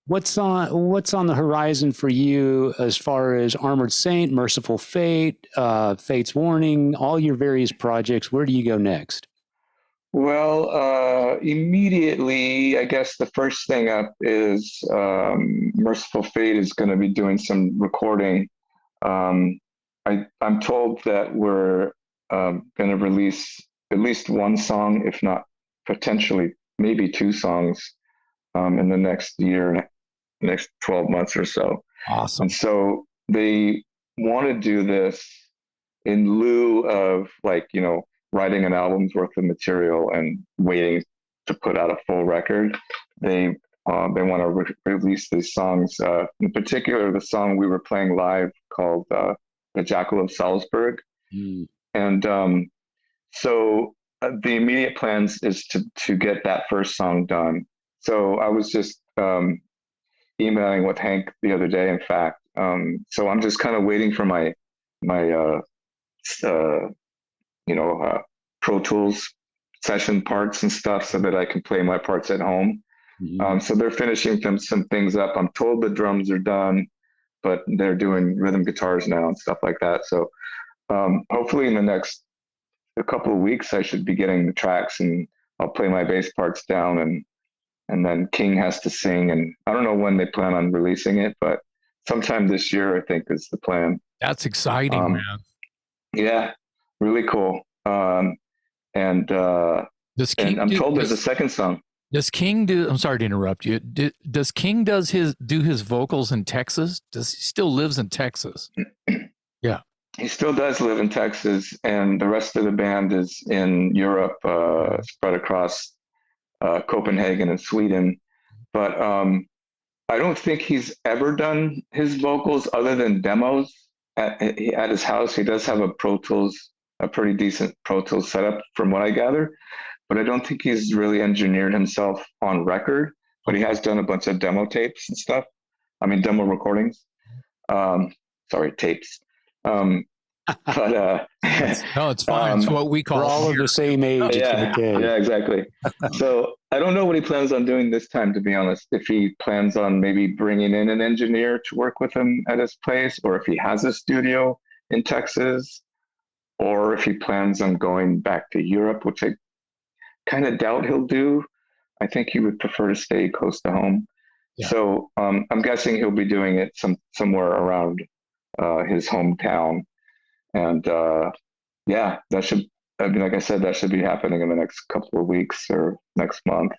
what's on the horizon for you as far as Armored Saint, Mercyful Fate, Fate's Warning, all your various projects? Where do you go next? Well, immediately, I guess the first thing up is Merciful Fate is going to be doing some recording. Um, I'm told that we're going to release at least one song, if not potentially maybe two songs in the next year, next 12 months or so. Awesome. And so they want to do this in lieu of, like, writing an album's worth of material and waiting to put out a full record. They want to release these songs. In particular, the song we were playing live called "The Jackal of Salzburg," and so the immediate plans is to get that first song done. So I was just emailing with Hank the other day, in fact. So I'm just kind of waiting for my Pro Tools session parts and stuff so that I can play my parts at home. So they're finishing some things up. I'm told the drums are done, but they're doing rhythm guitars now and stuff like that. So hopefully in the next a couple of weeks, I should be getting the tracks, and I'll play my bass parts down, and then King has to sing. And I don't know when they plan on releasing it, but sometime this year, I think, is the plan. That's exciting, man. Yeah, really cool. And I'm told there's a second song. Does King do? I'm sorry to interrupt you. Does King do his vocals in Texas? Does he still lives in Texas? Yeah, he still does live in Texas, and the rest of the band is in Europe, spread across Copenhagen and Sweden. But I don't think he's ever done his vocals other than demos at his house. He does have a pretty decent Pro Tools setup, from what I gather. But I don't think he's really engineered himself on record. But he has done a bunch of demo tapes and stuff. I mean, demo recordings. Sorry, tapes. But no, it's fine. It's what we call. We're all of the same age. Yeah, okay. Yeah, exactly. So I don't know what he plans on doing this time, to be honest. If he plans on maybe bringing in an engineer to work with him at his place, or if he has a studio in Texas, or if he plans on going back to Europe, which I kind of doubt he'll do. I think he would prefer to stay close to home. Yeah. So I'm guessing he'll be doing it somewhere around his hometown. And yeah, like I said, that should be happening in the next couple of weeks or next month.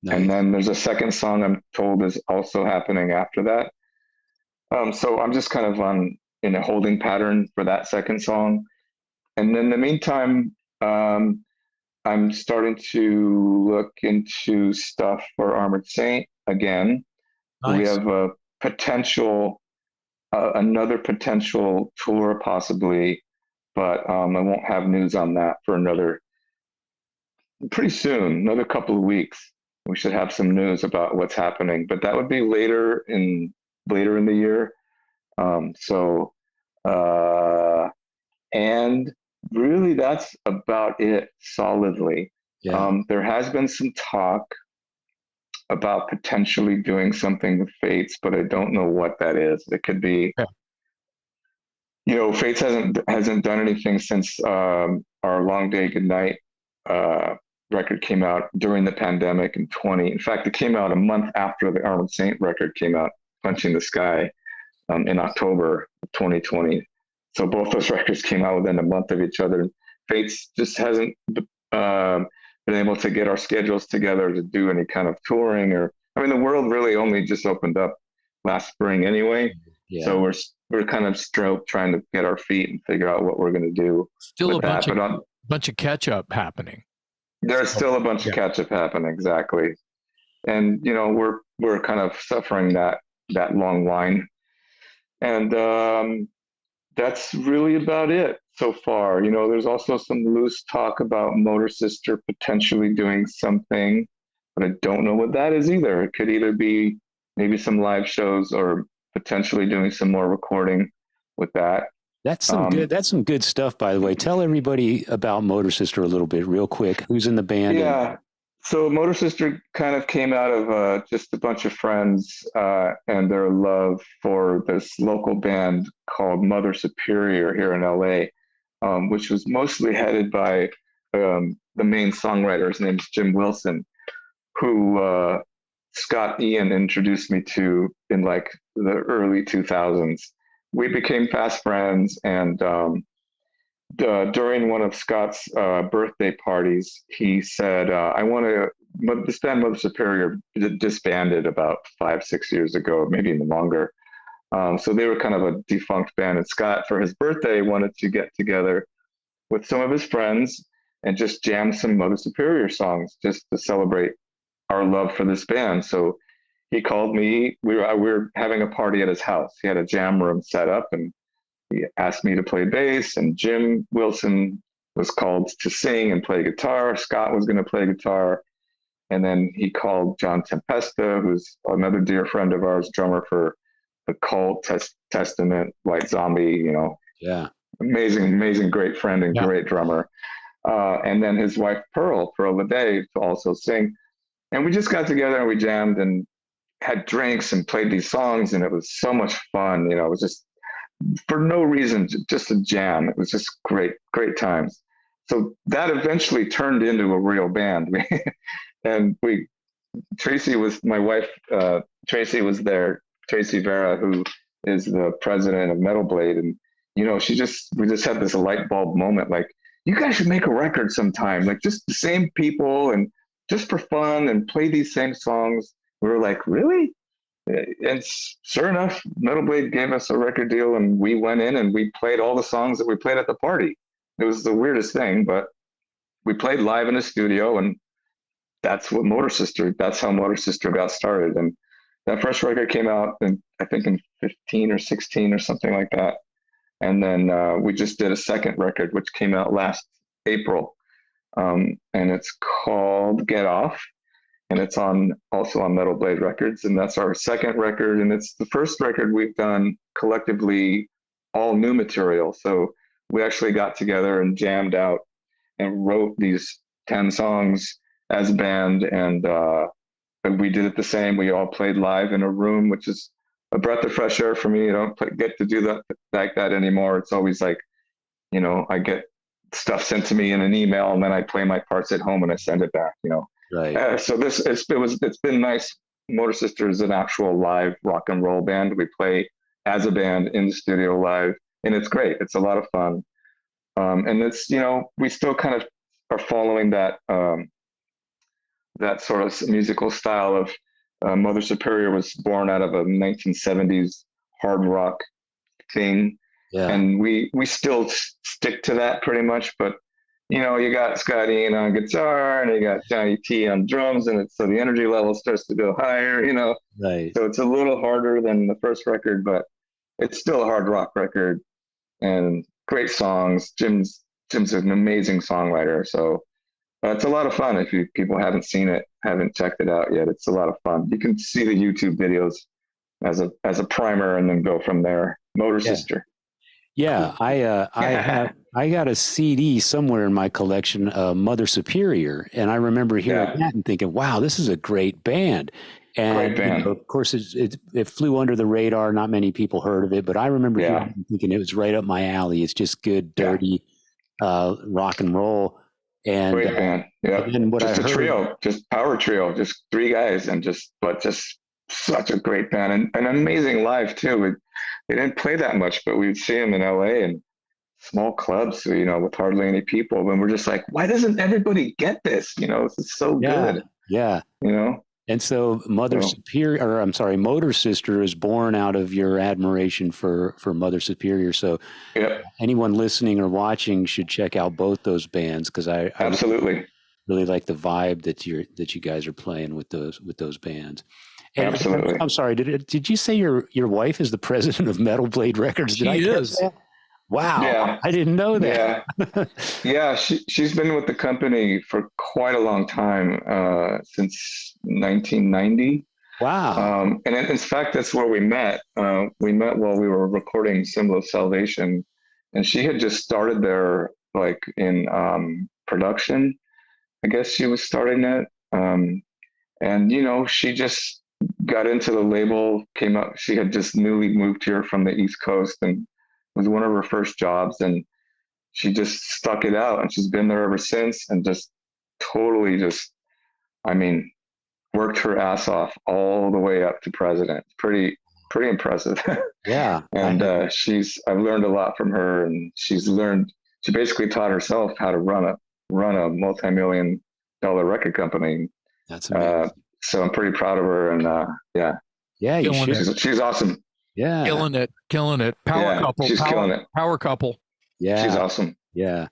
Nice. And then there's a second song I'm told is also happening after that. So I'm just kind of in a holding pattern for that second song. And in the meantime, I'm starting to look into stuff for Armored Saint again. Nice. We have a potential, another potential tour possibly, but I won't have news on that for pretty soon, another couple of weeks. We should have some news about what's happening, but that would be later in the year. And really, that's about it solidly. Yeah. There has been some talk about potentially doing something with Fates, but I don't know what that is. It could be, Fates hasn't done anything since our Long Day Goodnight record came out during the pandemic in 2020. In fact, it came out a month after the Armored Saint record came out, Punching the Sky, in October of 2020. So both those records came out within a month of each other. Fates just hasn't been able to get our schedules together to do any kind of touring, the world really only just opened up last spring anyway. Yeah. So we're kind of trying to get our feet and figure out what we're going to do. Still a bunch of catch up happening. There's still a bunch of catch up happening, exactly. And we're kind of suffering that long line. And that's really about it so far. There's also some loose talk about Motor Sister potentially doing something, but I don't know what that is either. It could either be maybe some live shows or potentially doing some more recording with that. That's some good stuff, by the way. Tell everybody about Motor Sister a little bit, real quick. Who's in the band? Yeah. So Motor Sister kind of came out of just a bunch of friends and their love for this local band called Mother Superior here in LA, which was mostly headed by the main songwriter. His name is Jim Wilson, who Scott Ian introduced me to in like the early 2000s. We became fast friends, and during one of Scott's birthday parties, he said, "I want to." This band, Mother Superior, disbanded about 5, 6 years ago, maybe even longer. So they were kind of a defunct band. And Scott, for his birthday, wanted to get together with some of his friends and just jam some Mother Superior songs, just to celebrate our love for this band. So he called me. We were having a party at his house. He had a jam room set up, and he asked me to play bass, and Jim Wilson was called to sing and play guitar. Scott was going to play guitar. And then he called John Tempesta, who's another dear friend of ours, drummer for the Cult, Testament, White Zombie, Yeah. amazing, great friend and great drummer. And then his wife, Pearl Leday, to also sing. And we just got together and we jammed and had drinks and played these songs. And it was so much fun. It was just for no reason, just a jam. It was just great times. So that eventually turned into a real band. And Tracy was my wife. Tracy was there. Tracy Vera, who is the president of Metal Blade, and we just had this light bulb moment. Like, you guys should make a record sometime. Like, just the same people and just for fun and play these same songs. We were like, really? And sure enough, Metal Blade gave us a record deal, and we went in and we played all the songs that we played at the party. It was the weirdest thing, but we played live in a studio, and that's how Motor Sister got started. And that first record came out I think in 15 or 16 or something like that. And then we just did a second record, which came out last April. And it's called Get Off. And it's also on Metal Blade Records. And that's our second record. And it's the first record we've done collectively, all new material. So we actually got together and jammed out and wrote these 10 songs as a band. And we did it the same. We all played live in a room, which is a breath of fresh air for me. I don't get to do that like that anymore. It's always like, I get stuff sent to me in an email, and then I play my parts at home and I send it back, Right. So it's been nice. Motor Sister is an actual live rock and roll band. We play as a band in the studio live, and it's great. It's a lot of fun. And it's, we still kind of are following that sort of musical style of Mother Superior was born out of a 1970s hard rock thing. Yeah. And we still stick to that pretty much, but you got Scott Ian on guitar and you got Johnny T on drums, and so the energy level starts to go higher, Right. So it's a little harder than the first record, but it's still a hard rock record and great songs. Jim's an amazing songwriter, so it's a lot of fun. If people haven't seen it, haven't checked it out yet, it's a lot of fun. You can see the YouTube videos as a primer and then go from there. Motor Sister. Yeah, I got a CD somewhere in my collection, Mother Superior, and I remember hearing that and thinking, "Wow, this is a great band." And Great band. of course, it flew under the radar. Not many people heard of it, but I remember hearing it and thinking it was right up my alley. It's just good, dirty rock and roll. And great band. Yeah, and what just I heard, trio, just power trio, just three guys, and just such a great band and an amazing live too. They didn't play that much, but we'd see them in LA and small clubs, with hardly any people. And we're just like, why doesn't everybody get this? This is so good. Yeah. And so Motor Sister is born out of your admiration for Mother Superior. So anyone listening or watching should check out both those bands, because I absolutely really like the vibe that you guys are playing with those bands. And absolutely. I'm sorry, did you say your wife is the president of Metal Blade Records? She is. Wow. Yeah. I didn't know that. Yeah. She's been with the company for quite a long time, since 1990. Wow. And in fact, that's where we met. We met while we were recording Symbol of Salvation, and she had just started there, like in production. I guess she was starting that And, you know, she just got into the label, came up, she had just newly moved here from the East Coast, and it was one of her first jobs. And she just stuck it out, and she's been there ever since, and just totally just, I mean, worked her ass off all the way up to president. Pretty impressive. Yeah. And I've learned a lot from her, and she basically taught herself how to run a multi-million-dollar record company. That's amazing. So I'm pretty proud of her, and yeah. Yeah, you should. She's awesome. Yeah. Killing it. Power couple. She's killing it. Power couple. Yeah. She's awesome. Yeah.